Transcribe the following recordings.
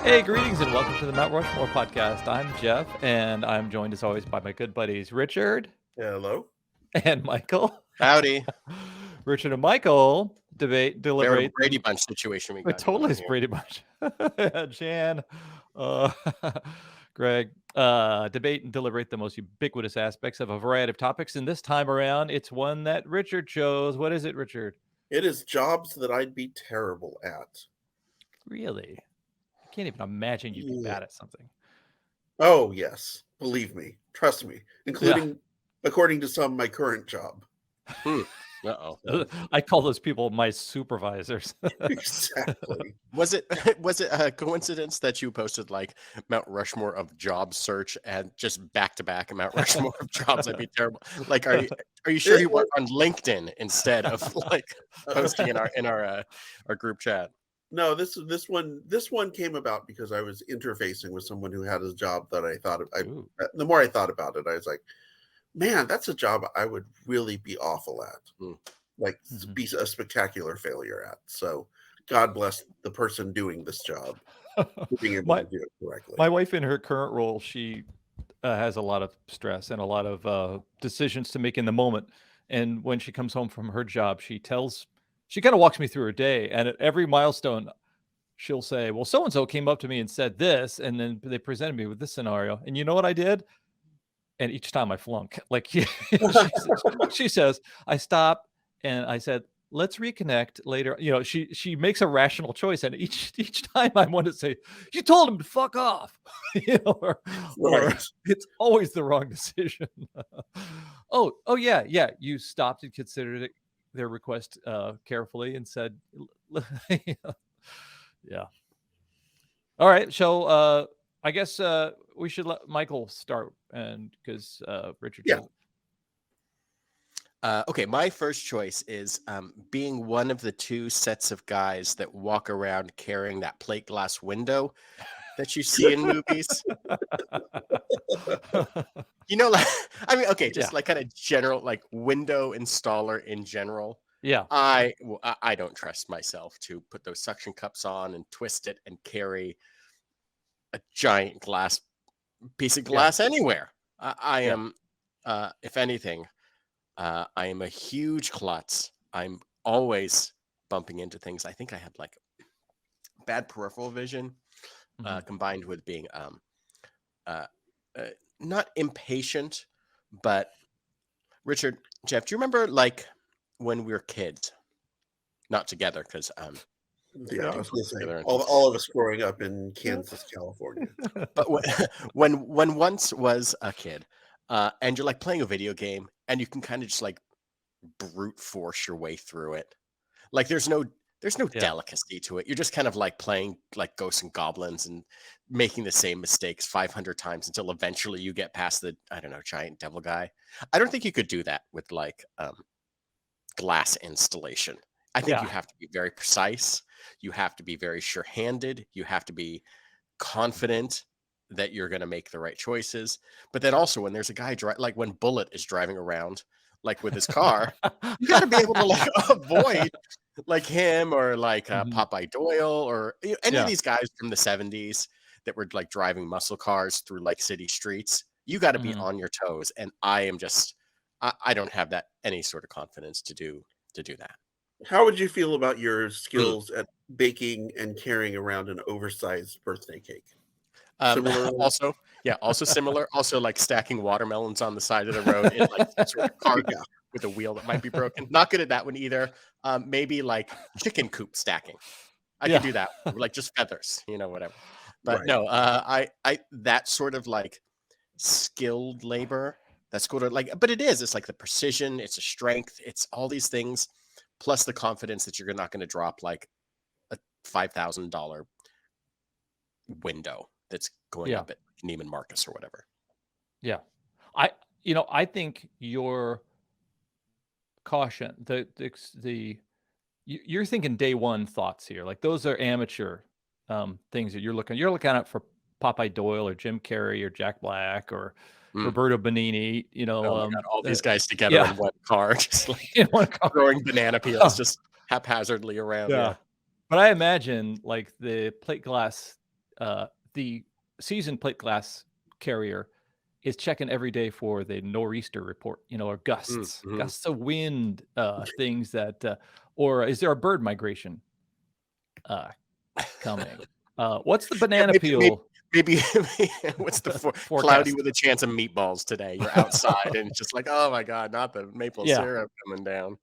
Hey, greetings and welcome to the Mount Rushmore podcast. I'm Jeff, and I'm joined as always by my good buddies Richard Hello. and Michael. Howdy. Richard and Michael Veritable deliberate. Brady Bunch situation we got Totally going is here. Brady Bunch. Jan, Greg, debate and deliberate the most ubiquitous aspects of a variety of topics. And this time around, it's one that Richard chose. What is it, Richard? It is jobs that I'd be terrible at. Really? I can't even imagine you'd be bad at something. Oh, yes. Believe me. Trust me. Including, according to some, my current job. Uh-oh. I call those people my supervisors. Exactly. Was it a coincidence that you posted like Mount Rushmore of job search and just back to back Mount Rushmore of jobs? That'd be terrible. Like, are you sure you weren't on LinkedIn instead of like posting in our group chat? No, this one came about because I was interfacing with someone who had a job that I thought the more I thought about it, I was like, man, that's a job I would really be awful at. Like be a spectacular failure at. So God bless the person doing this job being able to do it correctly. My wife in her current role, she has a lot of stress and a lot of decisions to make in the moment. And when she comes home from her job, she kind of walks me through her day. And at every milestone, she'll say, well, so-and-so came up to me and said this, and then they presented me with this scenario. And you know what I did? And each time I flunk. Like she says, I stop and I said, let's reconnect later. You know, she makes a rational choice, and each time I want to say, you told him to fuck off. You know, or it's always the wrong decision. Oh yeah. You stopped and considered their request carefully and said, yeah. All right, so I guess we should let Michael start, and because Richard. Yeah. Okay, my first choice is being one of the two sets of guys that walk around carrying that plate glass window that you see in movies. You know, like just like kind of general, like window installer in general. Yeah. I don't trust myself to put those suction cups on and twist it and carry a giant piece of glass anywhere. I am, if anything, I am a huge klutz. I'm always bumping into things. I think I have like bad peripheral vision, combined with being not impatient, but Richard, Jeff, do you remember like when we were kids? Not together, because I was going to say, all of us growing up in Kansas, California. But when once was a kid, and you're like playing a video game, and you can kind of just like brute force your way through it. Like there's no delicacy to it. You're just kind of like playing like Ghosts and Goblins and making the same mistakes 500 times until eventually you get past the, I don't know, giant devil guy. I don't think you could do that with like glass installation. I think you have to be very precise. You have to be very sure-handed. You have to be confident that you're going to make the right choices. But then also when there's a guy like when Bullet is driving around like with his car, you got to be able to like avoid like him or like Popeye Doyle or any of these guys from the 70s that were like driving muscle cars through like city streets. You got to be on your toes. And I am just, I don't have that any sort of confidence to do that. How would you feel about your skills at baking and carrying around an oversized birthday cake? Also similar. Also, like stacking watermelons on the side of the road in like some sort of car with a wheel that might be broken. Not good at that one either. Maybe like chicken coop stacking. I can do that. Like just feathers, whatever. But no, I that sort of like skilled labor. That's cool. But it's like the precision. It's a strength. It's all these things. Plus the confidence that you're not going to drop like a $5,000 window that's going up at Neiman Marcus or whatever. Yeah. I think your caution, you're thinking day one thoughts here. Like those are amateur things that you're looking at for Popeye Doyle or Jim Carrey or Jack Black or Roberto Benigni, all these guys together in one car, just like in one car, throwing banana peels just haphazardly around. Yeah. But I imagine like the plate glass the season plate glass carrier is checking every day for the nor'easter report, or gusts, Mm-hmm. gusts of wind, things that, or is there a bird migration coming? What's the Yeah, banana maybe, maybe, peel maybe what's the cloudy forecast? with a chance of meatballs today? You're outside and it's just like, oh my God, not the maple Yeah, syrup coming down.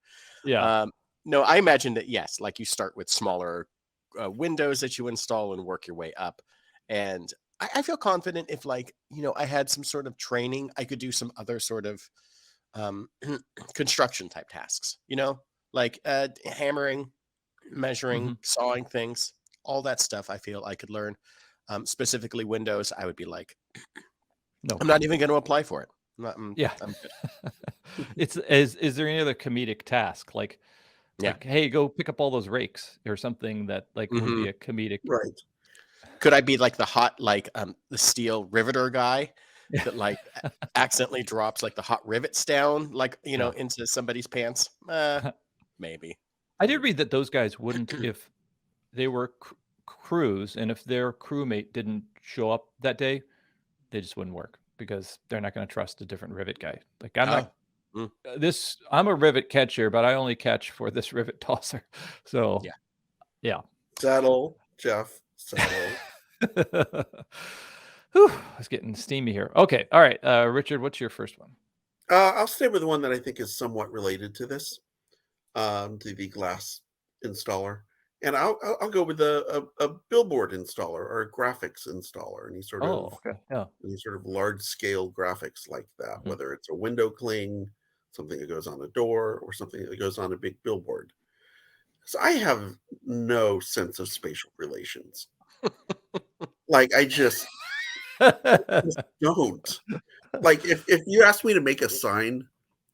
yeah. Um, no, I imagine that, yes, like you start with smaller windows that you install and work your way up. And I feel confident if, like, I had some sort of training, I could do some other sort of um, construction type tasks, like hammering, measuring, Hmm. sawing things, all that stuff. I feel I could learn. Specifically Windows, I would be like, No. I'm not even going to apply for it. Yeah. I'm good. Is there any other comedic task Yeah. hey, go pick up all those rakes or something that would Hmm. be a comedic? Right. Could I be like the hot, like the steel riveter guy that like accidentally drops like the hot rivets down, like, Yeah. into somebody's pants? Maybe. I did read that those guys wouldn't, if they were crews, and if their crewmate didn't show up that day, they just wouldn't work because they're not going to trust a different rivet guy. Like, I'm Oh, not mm, I'm a rivet catcher, but I only catch for this rivet tosser. So, yeah. yeah. Settle, Jeff. Settle. Whew, it's getting steamy here. Okay. All right. Richard, what's your first one? I'll stay with the one that I think is somewhat related to this, to the glass installer, and I'll go with a billboard installer or a graphics installer, Oh, okay. Yeah. any sort of large scale graphics like that, Mhm. whether it's a window cling, something that goes on a door, or something that goes on a big billboard. So I have no sense of spatial relations. Like just don't. Like if you ask me to make a sign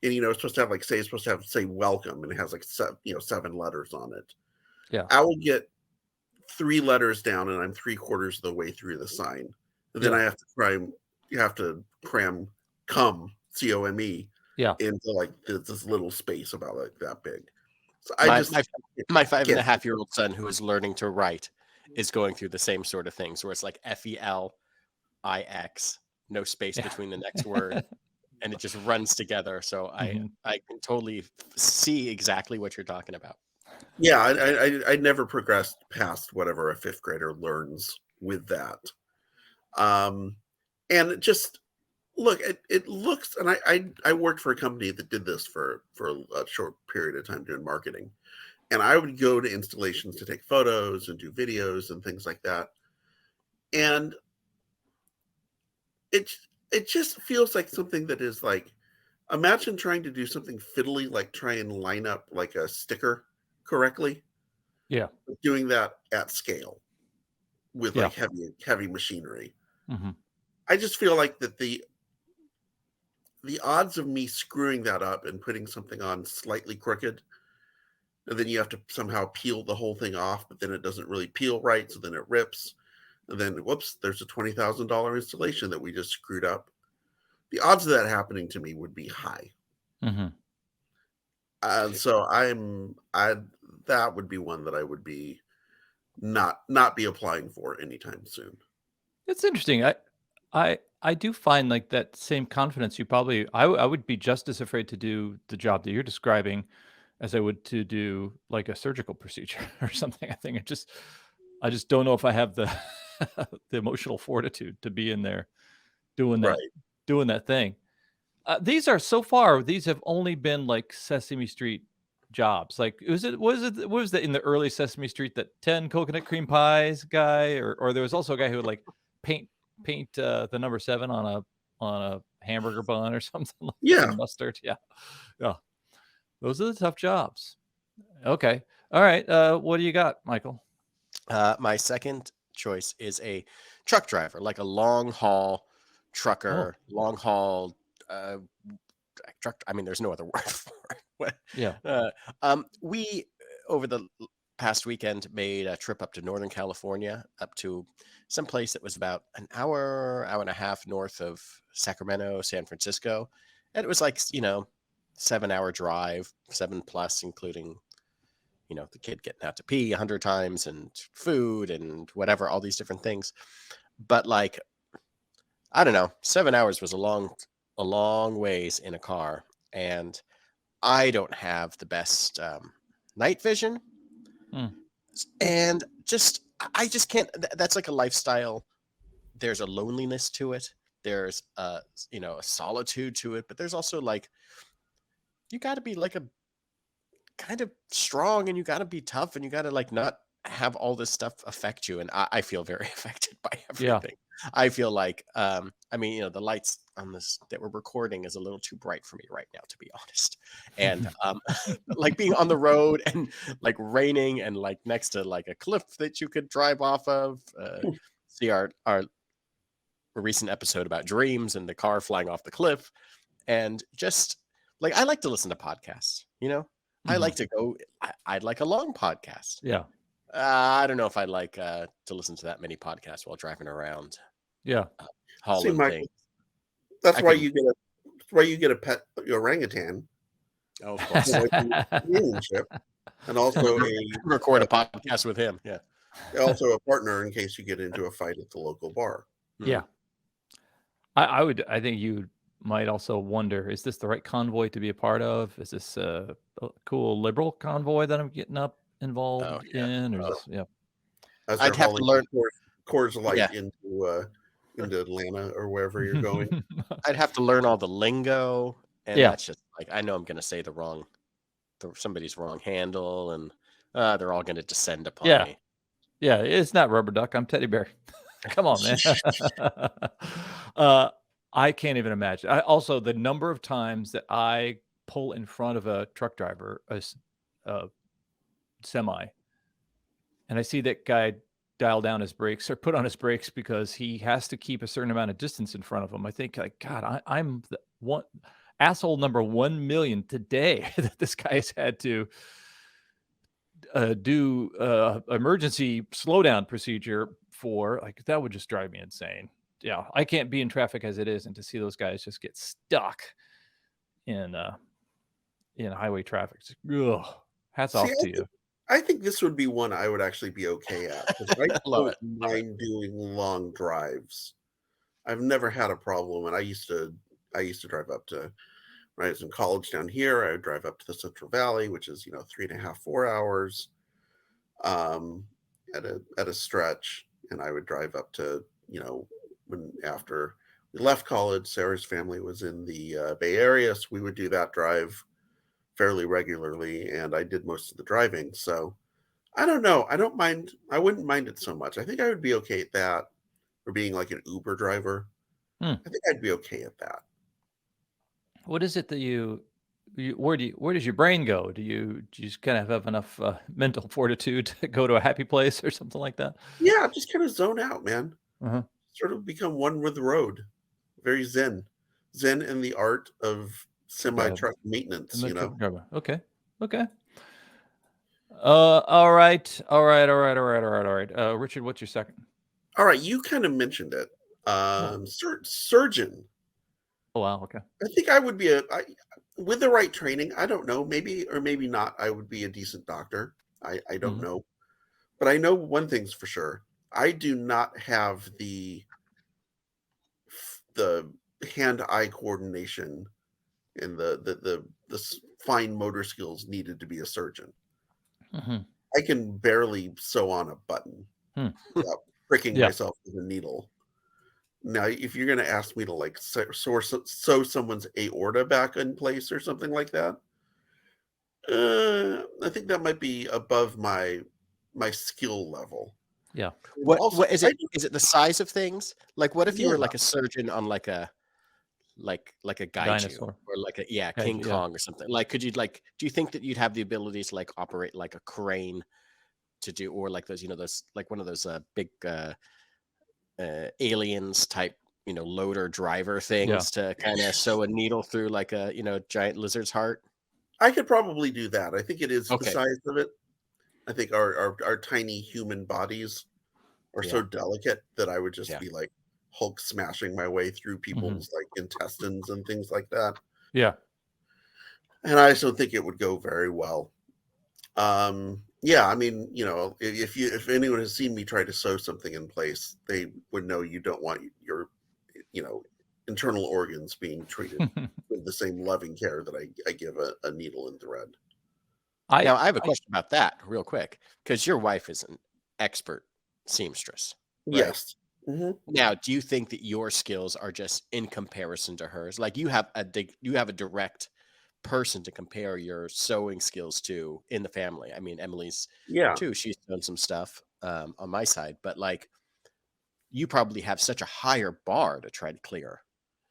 and it's supposed to have it's supposed to have say welcome and it has like 7 letters on it. Yeah. I will get 3 letters down and I'm 3/4 of the way through the sign. And then Yeah. I have to cram come COME Yeah. into like this little space about like that big. So I My just my my can't. 5.5-year-old son who is learning to write is going through the same sort of things where it's like FELIX, no space Yeah. between the next word, and it just runs together. So I Mhm. I can totally see exactly what you're talking about. Yeah, I never progressed past whatever a 5th grader learns with that. Um, and it just look, it looks, and I worked for a company that did this for a short period of time doing marketing, and I would go to installations to take photos and do videos and things like that, and it it just feels like something that is like, imagine trying to do something fiddly, like try and line up like a sticker correctly, Yeah. doing that at scale with Yeah. like heavy machinery. Mhm. I just feel like that the odds of me screwing that up and putting something on slightly crooked, and then you have to somehow peel the whole thing off, but then it doesn't really peel right, so then it rips, and then whoops, there's a $20,000 installation that we just screwed up. The odds of that happening to me would be high, Mhm. and so I that would be one that I would be not be applying for anytime soon. It's interesting. I do find like that same confidence. I would be just as afraid to do the job that you're describing as I would to do like a surgical procedure or something. I just don't know if I have the the emotional fortitude to be in there doing that Right. doing that thing. These are so far, these have only been like Sesame Street jobs. Like, what was that in the early Sesame Street, that 10 coconut cream pies guy, or there was also a guy who would like paint the number 7 on a hamburger bun or something like that Yeah. in mustard. Yeah. Yeah. Those are the tough jobs. Okay. All right. What do you got, Michael? My second choice is a truck driver, like a long haul Oh, trucker, long haul uh, truck. I mean, there's no other word for it. yeah. We over the past weekend made a trip up to Northern California, up to some place that was about an hour and a half north of Sacramento, San Francisco, and it was like 7-hour drive, 7 plus, including the kid getting out to pee 100 times and food and whatever, all these different things. But like, I don't know, 7 hours was a long ways in a car. And I don't have the best night vision. And I just can't, that's like a lifestyle. There's a loneliness to it. There's a solitude to it, but there's also like, you got to be like a kind of strong, and you got to be tough, and you got to like not have all this stuff affect you. And I feel very affected by everything. I feel like, the lights on this that we're recording is a little too bright for me right now, to be honest. And like being on the road and like raining and like next to like a cliff that you could drive off of. See our recent episode about dreams and the car flying off the cliff. And just like, I like to listen to podcasts, I like to go, I'd like a long podcast. Yeah. I don't know if I'd like to listen to that many podcasts while driving around. Yeah. See, Michael, that's why you get a pet orangutan. Oh, of course. And also record a podcast with him. Yeah. Also a partner in case you get into a fight at the local bar. Yeah. I think you might also wonder, is this the right convoy to be a part of? Is this a cool liberal convoy that I'm getting involved in? Or I'd have to learn Coors Light into Atlanta or wherever you're going. I'd have to learn all the lingo, and that's just like, I know I'm going to say somebody's wrong handle, and they're all going to descend upon me. Yeah, it's not Rubber Duck. I'm Teddy Bear. Come on, man. I can't even imagine. Also, the number of times that I pull in front of a truck driver, a semi, and I see that guy dial down his brakes or put on his brakes because he has to keep a certain amount of distance in front of him. I think, like, God, I'm the one asshole number 1 million today that this guy has had to do emergency slowdown procedure for. Like, that would just drive me insane. Yeah, I can't be in traffic as it is, and to see those guys just get stuck in highway traffic, hats off to you. I think this would be one I would actually be okay at, because I don't mind doing long drives. I've never had a problem, and I used to drive up to, when I was in college down here, I would drive up to the Central Valley, which is 3.5, 4 hours at a stretch, and I would drive up to when after we left college, Sarah's family was in the Bay Area, so we would do that drive fairly regularly, and I did most of the driving. So I don't know. I wouldn't mind it so much. I think I would be okay at that, for being like an Uber driver. I think I'd be okay at that. What is it that where does your brain go? Do you just kind of have enough mental fortitude to go to a happy place or something like that? Yeah, just kind of zone out, man. Sort of become one with the road. Very zen in the art of semi-truck maintenance. Okay. All right. Richard, what's your second? All right, you kind of mentioned it. Surgeon. Oh wow. Okay. I think I would be with the right training. I don't know, maybe or maybe not. I would be a decent doctor. I don't know, but I know one thing's for sure. I do not have the hand-eye coordination and the fine motor skills needed to be a surgeon. I can barely sew on a button without pricking myself with a needle. Now, if you're going to ask me to like sew someone's aorta back in place or something like that, I think that might be above my skill level. Yeah. What is it? Is it the size of things? Like, what if you were like a surgeon on like a gaiju dinosaur or like a King Kong or something? Like, could you do you think that you'd have the ability to like operate like a crane to do, or like those those like one of those big aliens type loader driver things to kind of sew a needle through like a giant lizard's heart? I could probably do that. I think it is the size of it. I think our tiny human bodies are so delicate that I would just be like Hulk smashing my way through people's like intestines and things like that. Yeah. And I just don't think it would go very well. Yeah, I mean, if anyone has seen me try to sew something in place, they would know you don't want your, you know, internal organs being treated with the same loving care that I give a needle and thread. Now, I have a question about that real quick, because your wife is an expert seamstress, right? Yes. Mm-hmm. Now, do you think that your skills are just in comparison to hers? Like you have a direct person to compare your sewing skills to in the family. I mean, Emily's too. She's done some stuff on my side, but like you probably have such a higher bar to try to clear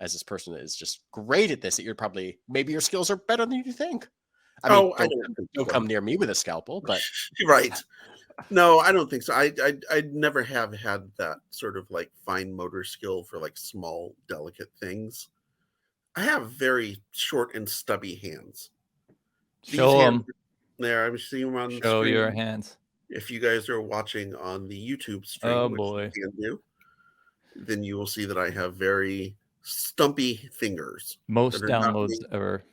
as this person that is just great at this that you're probably maybe your skills are better than you think. I mean, don't come near me with a scalpel, but right. No, I don't think so. I never have had that sort of like fine motor skill for like small, delicate things. I have very short and stubby hands. Show them. There, I'm seeing them on the screen. Show your hands. If you guys are watching on the YouTube stream, Oh which boy, you can do, then you will see that I have very stumpy fingers. Most downloads ever.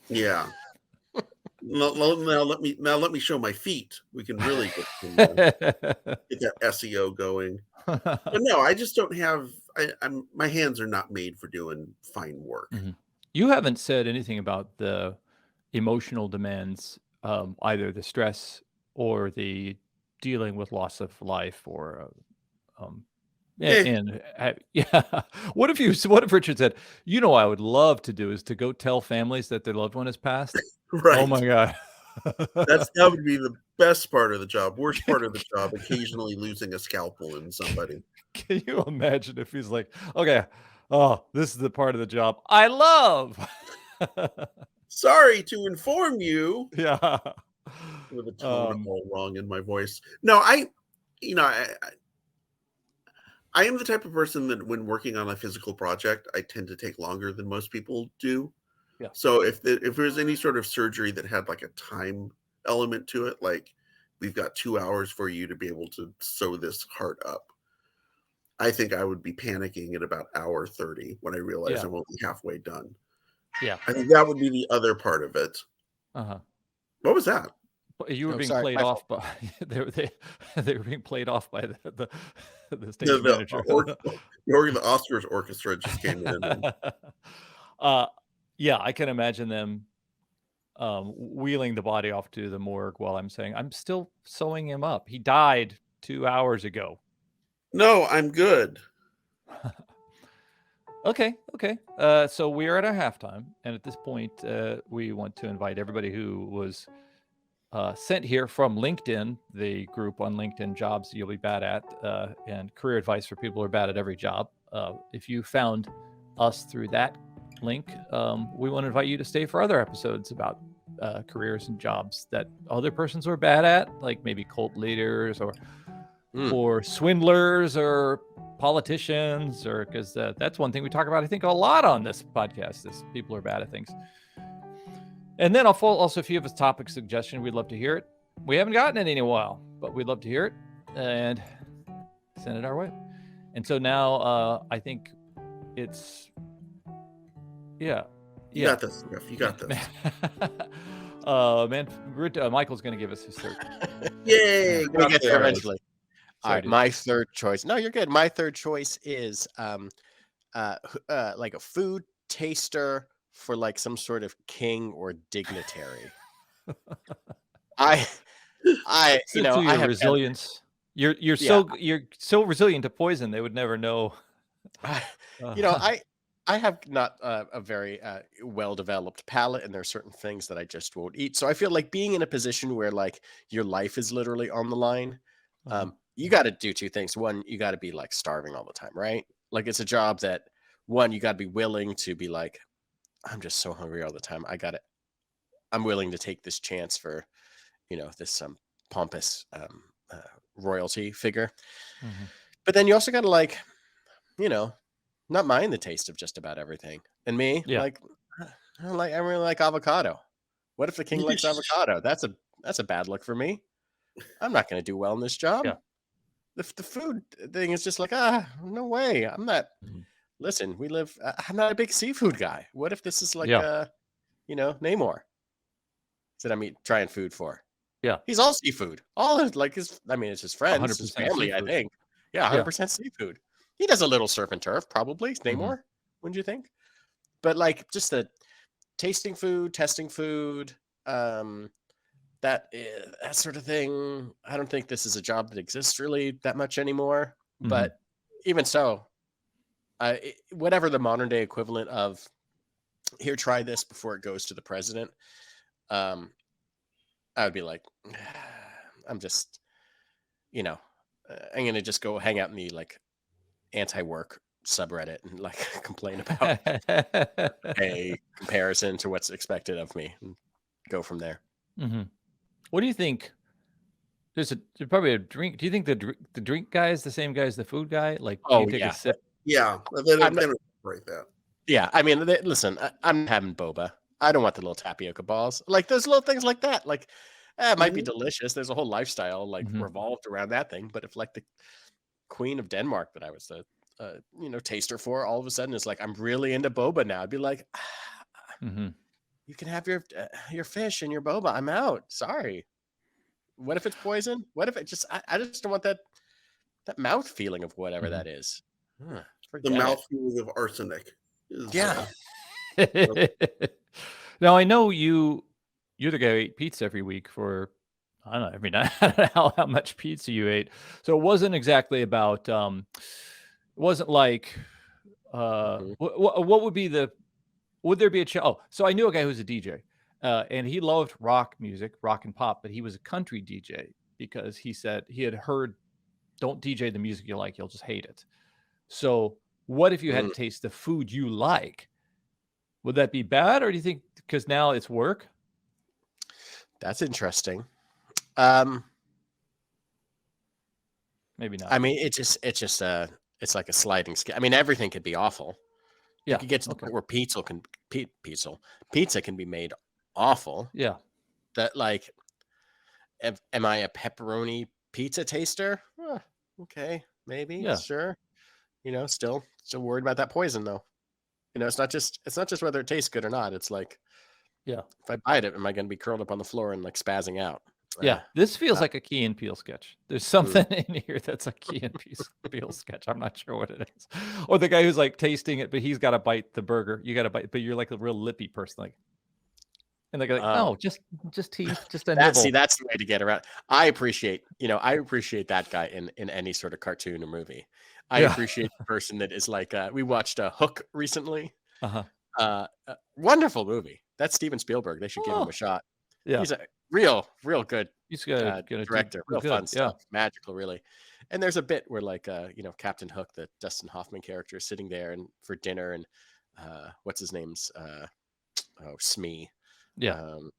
Yeah. Now let me show my feet. We can really get that SEO going. But no, I just don't have. My hands are not made for doing fine work. Mm-hmm. You haven't said anything about the emotional demands, either the stress or the dealing with loss of life, or yeah. What if Richard said, I would love to do is to go tell families that their loved one has passed. Right. Oh my God. That would be the best part of the job. Worst part of the job, occasionally losing a scalpel in somebody. Can you imagine if he's like, okay, oh, this is the part of the job I love. Sorry to inform you. Yeah. With a tone all wrong in my voice. No, I am the type of person that when working on a physical project, I tend to take longer than most people do. Yeah. So if there's any sort of surgery that had like a time element to it, like we've got 2 hours for you to be able to sew this heart up, I think I would be panicking at about hour 30 when I realize I'm only halfway done. Yeah. I think that would be the other part of it. Uh-huh. What was that? You were being played off by they were being played off by the stage manager. The Oscars orchestra just came in. Yeah, I can imagine them wheeling the body off to the morgue while I'm saying, I'm still sewing him up. He died 2 hours ago. No, I'm good. Okay. So we're at our halftime. And at this point, we want to invite everybody who was sent here from LinkedIn, the group on LinkedIn, jobs you'll be bad at, and career advice for people who are bad at every job. If you found us through that link, we want to invite you to stay for other episodes about careers and jobs that other persons are bad at, like maybe cult leaders or swindlers or politicians, or because that's one thing we talk about, I think, a lot on this podcast, is people are bad at things. And then also, if you have a topic suggestion, we'd love to hear it. We haven't gotten any in a while, but we'd love to hear it and send it our way. And so now I think it's, You got this, Jeff. You got this. Michael's going to give us his third. Yay! We'll get there eventually. All right, my third choice. No, you're good. My third choice is like a food taster for like some sort of king or dignitary. I have resilience. You're so resilient to poison. They would never know. I have not a very well-developed palate, and there are certain things that I just won't eat. So I feel like being in a position where like your life is literally on the line, you got to do two things. One, you got to be like starving all the time, right? Like it's a job that, one, you got to be willing to be like, I'm just so hungry all the time. I'm willing to take this chance for, this pompous royalty figure. Mm-hmm. But then you also got to like, not mind the taste of just about everything. And me, I really like avocado. What if the king likes avocado? That's a bad look for me. I'm not going to do well in this job. Yeah. The food thing is just like, no way. I'm not. Listen, I'm not a big seafood guy. What if this is like, Namor? That I'm trying food for? Yeah. He's all seafood. All like I mean, it's his friends, his 100% family, I seafood. think. Yeah, Yeah. 100% seafood. He does a little surf and turf, probably. Mhm. Namor, wouldn't you think? But like just the tasting food, testing food, um, that sort of thing. I don't think this is a job that exists really that much anymore. Mhm. But even so, whatever the modern day equivalent of here, try this before it goes to the president. Um, I would be like, I'm just, you know, I'm gonna just go hang out in the like anti-work subreddit and like complain about a comparison to what's expected of me and go from there. Mhm. What do you think? There's probably a drink. Do you think the drink guy is the same guy as the food guy? Like, do you Oh take a yeah, sip? Yeah, they I'm don't, not, they don't separate that. yeah. I mean, listen, I'm having boba. I don't want the little tapioca balls. Like those little things like that. Like, it might be Mhm. delicious. There's a whole lifestyle like Mhm. revolved around that thing. But if like the Queen of Denmark that I was the taster for, all of a sudden it's like I'm really into boba now. I'd be like, Mhm. you can have your fish and your boba. I'm out. Sorry. What if it's poison? What if it just? I just don't want that mouth feeling of whatever Mhm. that is. The Forget it. mouth feeling of arsenic is Yeah. Now I know you're the guy who ate pizza every week for I don't know every night. I don't know how much pizza you ate. So it wasn't exactly about it wasn't like Mhm. what would be the would there be a oh, so I knew a guy who's a DJ. And he loved rock music, rock and pop, but he was a country DJ because he said he had heard don't DJ the music you like, you'll just hate it. So what if you had Mm, to taste the food you like? Would that be bad, or do you think because now it's work? that's interesting. Um, Maybe I not. mean, it's like a sliding scale. I mean, everything could be awful. You Yeah. could get to the Okay. point where pizza can be made awful. Yeah. That like, am I a pepperoni pizza taster? Okay, maybe, Yeah. sure. Still worried about that poison though. It's not just whether it tastes good or not. It's like Yeah. if I bite it, am I going to be curled up on the floor and like spazzing out? Yeah. Uh, This feels not. like a Key and Peele sketch. There's Mm. something in here that's a Key and Peele sketch. I'm not sure what it is. Or the guy who's like tasting it, but he's got to bite the burger. You got to bite, but you're like a real lippy person, like, and they're like, Oh, no, just teeth, just a that's nibble. the way to get around. I appreciate that guy in any sort of cartoon or movie. I Yeah. appreciate the person that is like we watched Hook recently. Uh-huh. Wonderful movie. That's Steven Spielberg. They should give him a Oh, shot. yeah. He's a real good He's gonna director. do Real fun good. Yeah. stuff. Magical, really. And there's a bit where like Captain Hook, the Dustin Hoffman character, is sitting there and for dinner, and what's his name's Smee. Yeah. Um,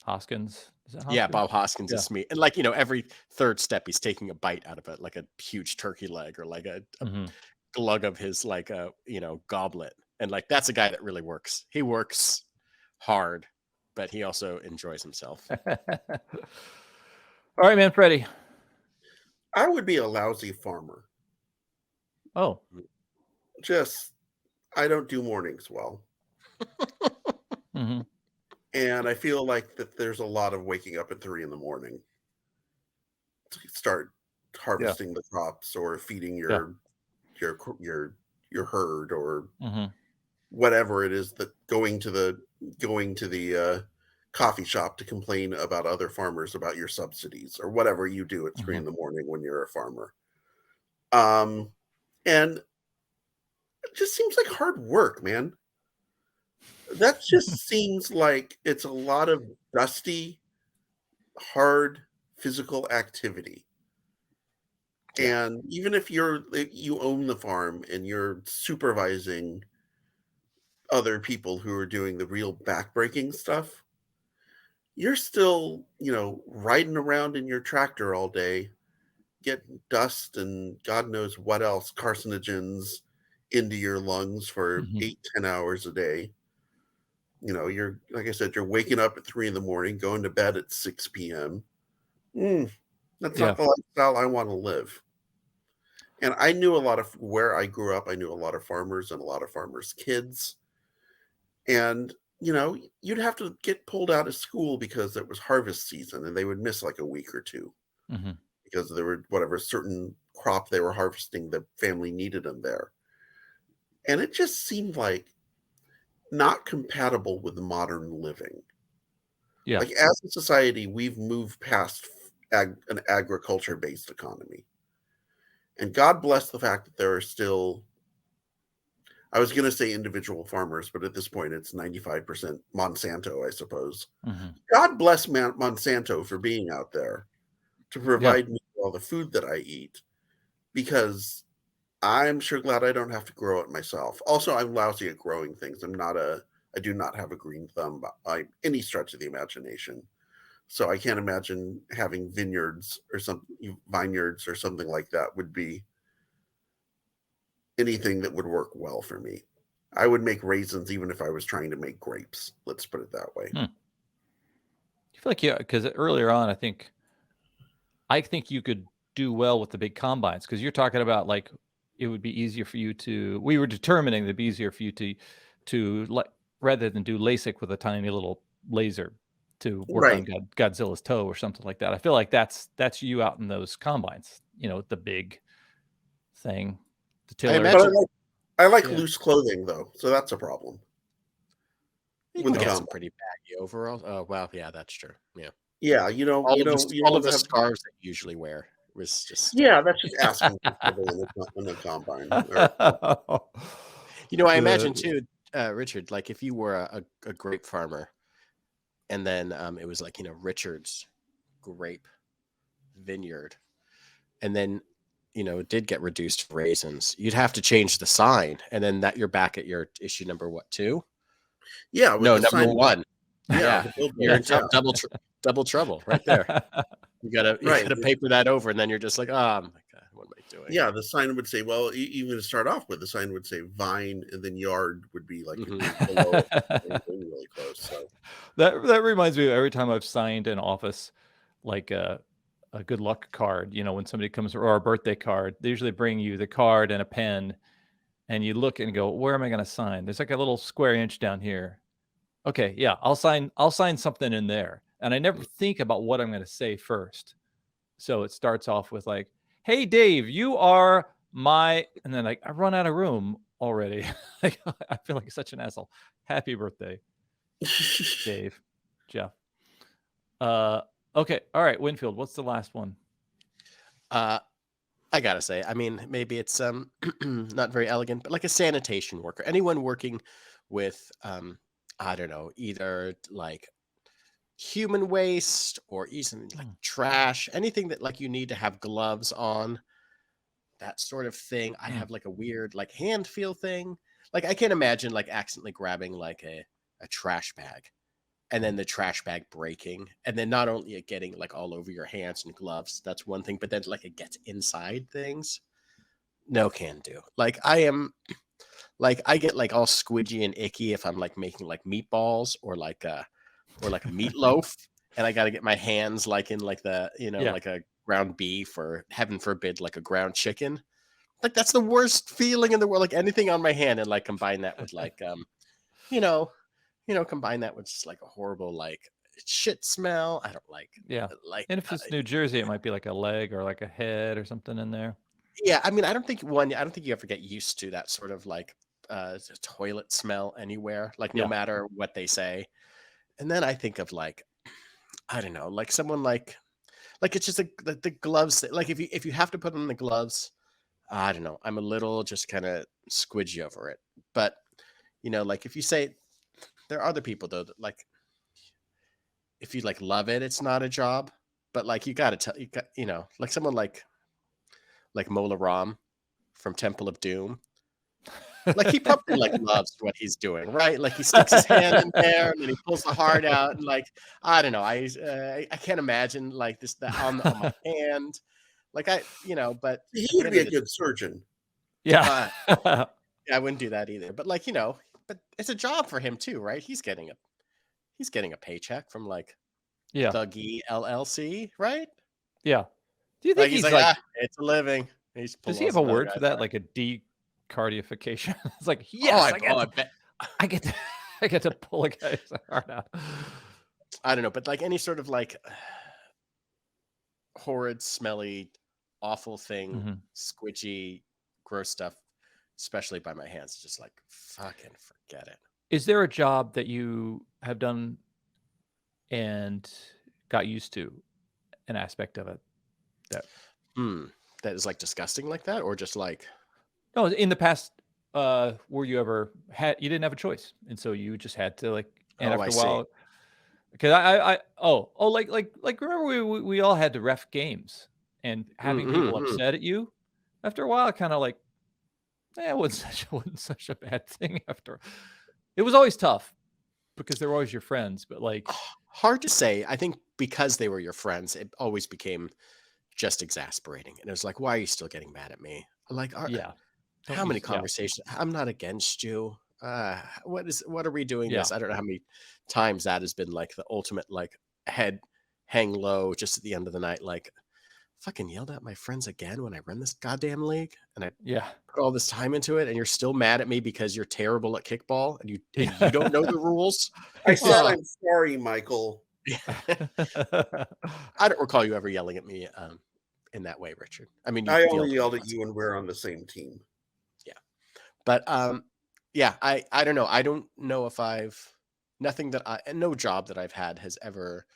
Hoskins. Is that yeah, Hoskins? Bob Hoskins Yeah. is Smee, and like every third step, he's taking a bite out of it, like a huge turkey leg or like a Mhm. glug of his like goblet, and like that's a guy that really works. He works hard, but he also enjoys himself. All right, man, Freddie. I would be a lousy farmer. Oh. Just I don't do mornings well. Mhm. And I feel like that there's a lot of waking up at 3 in the morning to start Yeah. harvesting the crops or feeding Yeah. your herd or Mhm. whatever it is, that going to the coffee shop to complain about other farmers about your subsidies or whatever you do at 3 Mhm. in the morning when you're a farmer. Um, and it just seems like hard work, man. That just seems like it's a lot of dusty, hard physical activity. Yeah. And even if you own the farm and you're supervising other people who are doing the real backbreaking stuff, you're still, riding around in your tractor all day, getting dust and God knows what else, carcinogens into your lungs for Mhm. 8-10 hours a day. You're, like I said, you're waking up at 3 in the morning, going to bed at 6 p.m. That's Yeah. not the lifestyle I want to live. And I knew a lot of where I grew up. I knew a lot of farmers and a lot of farmers' kids. And you'd have to get pulled out of school because it was harvest season and they would miss like a week or two Mhm. because there were whatever certain crop they were harvesting, the family needed them there. And it just seemed like not compatible with modern living. Yeah. Like as a society, we've moved past an agriculture-based economy. And God bless the fact that there are still, I was going to say individual farmers, but at this point it's 95% Monsanto, I suppose. Mhm. God bless Monsanto for being out there to Yeah. provide me with all the food that I eat, because I'm sure glad I don't have to grow it myself. Also, I'm lousy at growing things. I do not have a green thumb by any stretch of the imagination. So I can't imagine having vineyards or something like that would be anything that would work well for me. I would make raisins even if I was trying to make grapes. Let's put it that way. I feel like, yeah, because earlier on, I think you could do well with the big combines, because you're talking about like it would be easier for you to. We were determining it'd be easier for you to like, rather than do LASIK with a tiny little laser to work on Right. Godzilla's toe or something like that. I feel like that's you out in those combines, the big thing, the I tiller. But imagine I like Yeah. loose clothing though, so that's a problem. you With can the get some combine. pretty baggy overalls. Oh wow, yeah, that's true. Yeah, Yeah, you don't all you of the don't you all don't of the have scarves that you usually wear was just. yeah, that's just asking for trouble in a combine. Or, I imagine too, Richard, like if you were a grape farmer, and then it was like Richard's grape vineyard, and then it did get reduced to raisins, you'd have to change the sign, and then that you're back at your issue number what, 2? yeah, with No, the number sign. 1. Yeah, Yeah, the you're in billboards, yeah. double trouble right there. You gotta Right. paper that over, and then you're just like, oh my god, what am I doing? Yeah, the sign would say, well, even to start off with, the sign would say vine, and then yard would be like below it, really close. So that reminds me of every time I've signed an office, like a good luck card, when somebody comes, or a birthday card, they usually bring you the card and a pen, and you look and go, where am I going to sign? There's like a little square inch down here. Okay, yeah, I'll sign something in there. And I never think about what I'm going to say first. So it starts off with like, hey Dave, you are my, and then like I run out of room already. Like I feel like such an asshole. Happy birthday, Dave. Jeff. Okay. All right, Winfield, what's the last one? I gotta say, I mean, maybe it's not very elegant, but like a sanitation worker, anyone working with I don't know, either like human waste or even like trash, anything that like you need to have gloves on, that sort of thing. I have like a weird like hand feel thing. Like I can't imagine like accidentally grabbing like a trash bag and then the trash bag breaking, and then not only it getting like all over your hands and gloves, that's one thing, but then like it gets inside things. No can do. Like I am like I get like all squidgy and icky if I'm like making like meatballs or like a meatloaf, and I got to get my hands like in like the Yeah. like a ground beef, or heaven forbid like a ground chicken. Like that's the worst feeling in the world. Like anything on my hand, and like combine that with like combine that with just like a horrible like shit smell. I don't like. Yeah. And if it's New Jersey, it might be like a leg or like a head or something in there. Yeah, I mean, I don't think you ever get used to that sort of like toilet smell anywhere, like no Yeah. matter what they say. And then I think of like, I don't know, like someone like it's just the gloves. Like if you have to put on the gloves, I don't know. I'm a little just kind of squidgy over it. But like if you say, there are other people though that like, if you like love it, it's not a job. But like you got to tell like someone like Mola Ram from Temple of Doom. Like he probably like loves what he's doing, right? Like he sticks his hand in there and then he pulls the heart out, and like I don't know, I can't imagine like this on my hand, like but he would be a good surgeon. Yeah. I wouldn't do that either. But like but it's a job for him too, right? He's getting a paycheck from like Thuggy LLC, right? Yeah. Do you think he's like it's a living? Does he have a word for that, like a decardification? It's like, yes, I get I get to pull a guy's heart out. I don't know, but like any sort of like horrid, smelly, awful thing, Mhm. squidgy, gross stuff, especially by my hands, just like fucking forget it. Is there a job that you have done and got used to an aspect of it that Hmm. That is like disgusting like that, or just like no, in the past, were you ever you didn't have a choice, and so you just had to like, and oh, I after a see. while, because like remember we all had to ref games, and having people Mm-hmm. upset at you, after a while, kind of like, it wasn't such a bad thing after. It was always tough because they were always your friends, but like, Hard to say. I think because they were your friends, it always became just exasperating. And it was like, why are you still getting mad at me? Like, yeah, don't how many use conversations? I'm not against you. What are we doing yeah. this? I don't know how many times that has been like the ultimate like head hang low just at the end of the night, like fucking yelled at my friends again when I run this goddamn league and I Yeah. put all this time into it and you're still mad at me because you're terrible at kickball and you don't know Yeah. the rules. I said Oh, I'm sorry, Michael. I don't recall you ever yelling at me in that way, Richard. I mean, I you've only yelled at me yelled at once. you when we're on the same team. Yeah. But yeah, I don't know. I don't know if no job that I've had has ever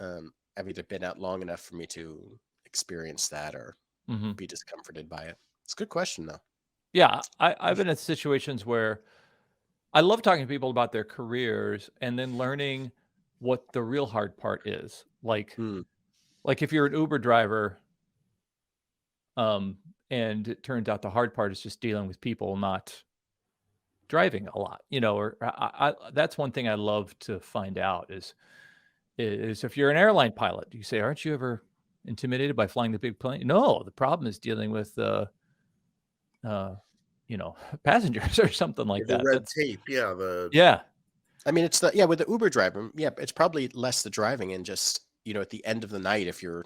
I've either been out long enough for me to experience that or Mhm. be discomforted by it. It's a good question though. Yeah, I've been in situations where I love talking to people about their careers and then learning what the real hard part is. Hmm. Like if you're an Uber driver, um, and it turns out the hard part is just dealing with people, not driving a lot, or that's one thing I love to find out is if you're an airline pilot, you say, aren't you ever intimidated by flying the big plane? No, the problem is dealing with uh, passengers or something like The that. red That's tape, yeah. The yeah. I mean, it's with the Uber driver. Yeah, it's probably less the driving and just at the end of the night, if you're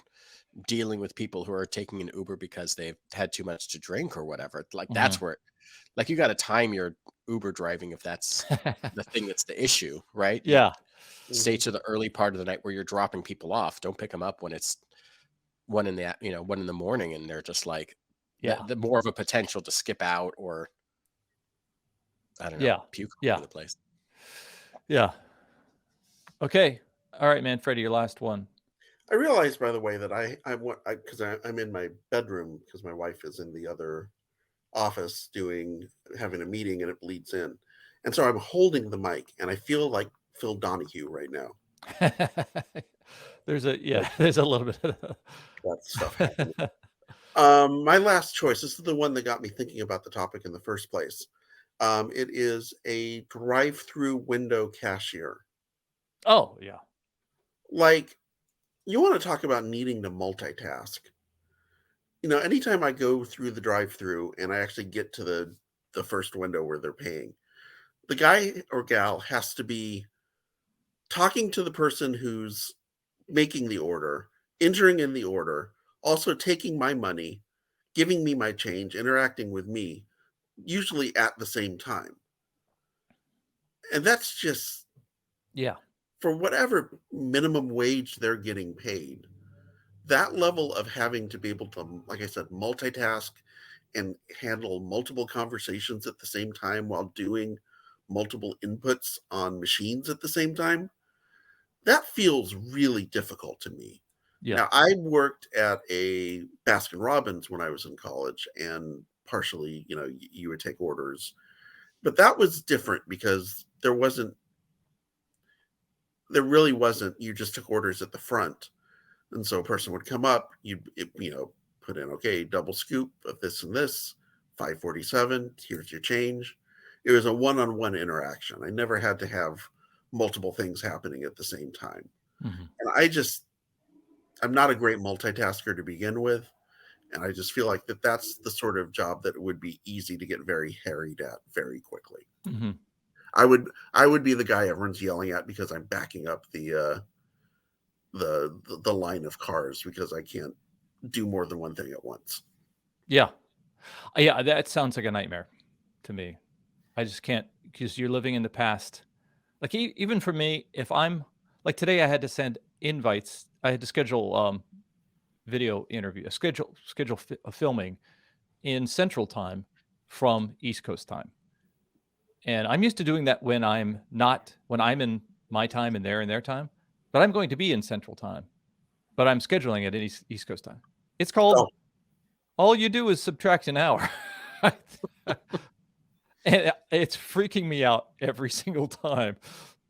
dealing with people who are taking an Uber because they've had too much to drink or whatever, like that's Mhm. where, like, you got to time your Uber driving if that's the thing that's the issue, right? You Yeah. stay Mhm. to the early part of the night where you're dropping people off. Don't pick them up when it's 1 in the morning and they're just like Yeah. the more of a potential to skip out or I don't know, Yeah. puke all Yeah. over the place. Yeah. Okay. All right, man. Freddie, your last one. I realized, by the way, that because I'm in my bedroom because my wife is in the other office having a meeting and it bleeds in, and so I'm holding the mic and I feel like Phil Donahue right now. Like There's a little bit of that stuff happening. My last choice. This is the one that got me thinking about the topic in the first place. It is a drive-through window cashier. Oh, yeah. Like, you want to talk about needing to multitask. Anytime I go through the drive-through and I actually get to the first window where they're paying, the guy or gal has to be talking to the person who's making the order, entering in the order, also taking my money, giving me my change, interacting with me, usually at the same time. And that's just Yeah. for whatever minimum wage they're getting paid. That level of having to be able to, like I said, multitask and handle multiple conversations at the same time while doing multiple inputs on machines at the same time, that feels really difficult to me. Yeah. Now, I worked at a Baskin Robbins when I was in college, and partially, you would take orders, but that was different because there really wasn't, you just took orders at the front. And so a person would come up, put in, okay, double scoop of this and this, 547, here's your change. It was a one-on-one interaction. I never had to have multiple things happening at the same time. Mhm. And I'm not a great multitasker to begin with. And I just feel like that's the sort of job that would be easy to get very harried at very quickly. Mhm. I would be the guy everyone's yelling at because I'm backing up the line of cars because I can't do more than one thing at once. Yeah. Yeah, that sounds like a nightmare to me. I just can't because you're living in the past Like even for me, if I'm like today, I had to send invites. I had to schedule video interview, schedule filming in Central Time from East Coast time. And I'm used to doing that when I'm in my time and they're in their time, but I'm going to be in Central Time, but I'm scheduling it in East Coast time. It's called all you do is subtract an hour. And it's freaking me out every single time.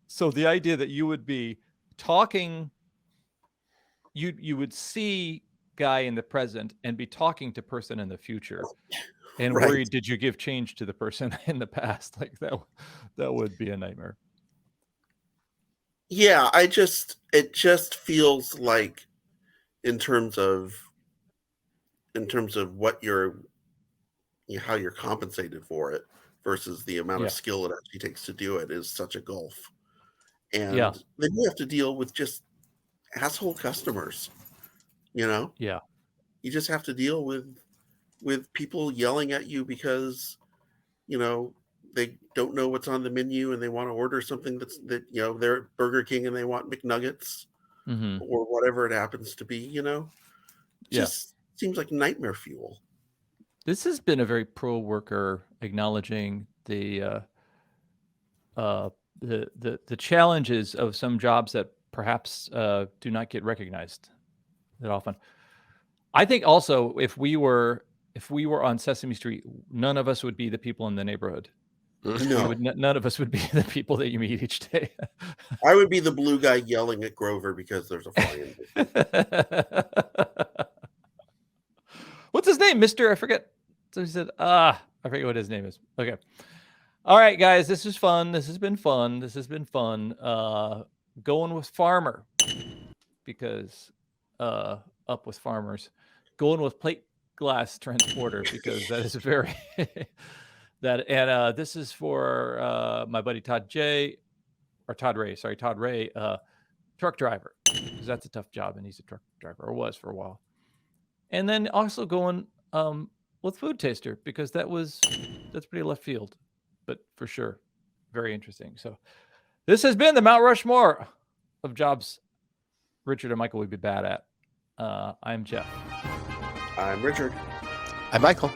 So the idea that you would be talking, you would see guy in the present and be talking to person in the future and worried, did you give change to the person in the past? Like that would be a nightmare. Yeah, it just feels like in terms of what how you're compensated for it versus the amount of skill it actually takes to do it is such a gulf. And then you have to deal with just asshole customers, Yeah. You just have to deal with people yelling at you because, they don't know what's on the menu and they want to order something they're at Burger King and they want McNuggets or whatever it happens to be, Just seems like nightmare fuel. This has been a very pro worker acknowledging the challenges of some jobs that perhaps do not get recognized that often. I think also if we were on Sesame Street, none of us would be the people in the neighborhood. No, none of us would be the people that you meet each day. I would be the blue guy yelling at Grover because there's a fly in. What's his name, Mr.? I forget. So he said, I forget what his name is. Okay. All right, guys, this is fun. This has been fun. Going with Farmer because up with farmers. Going with plate glass transporter because that is very this is for my buddy Todd Ray, truck driver, because that's a tough job and he's a truck driver, or was for a while. And then also going with food taster because that's pretty left field, but for sure very interesting. So this has been the Mount Rushmore of jobs Richard and Michael would be bad at. I'm Jeff. I'm Richard. I'm Michael.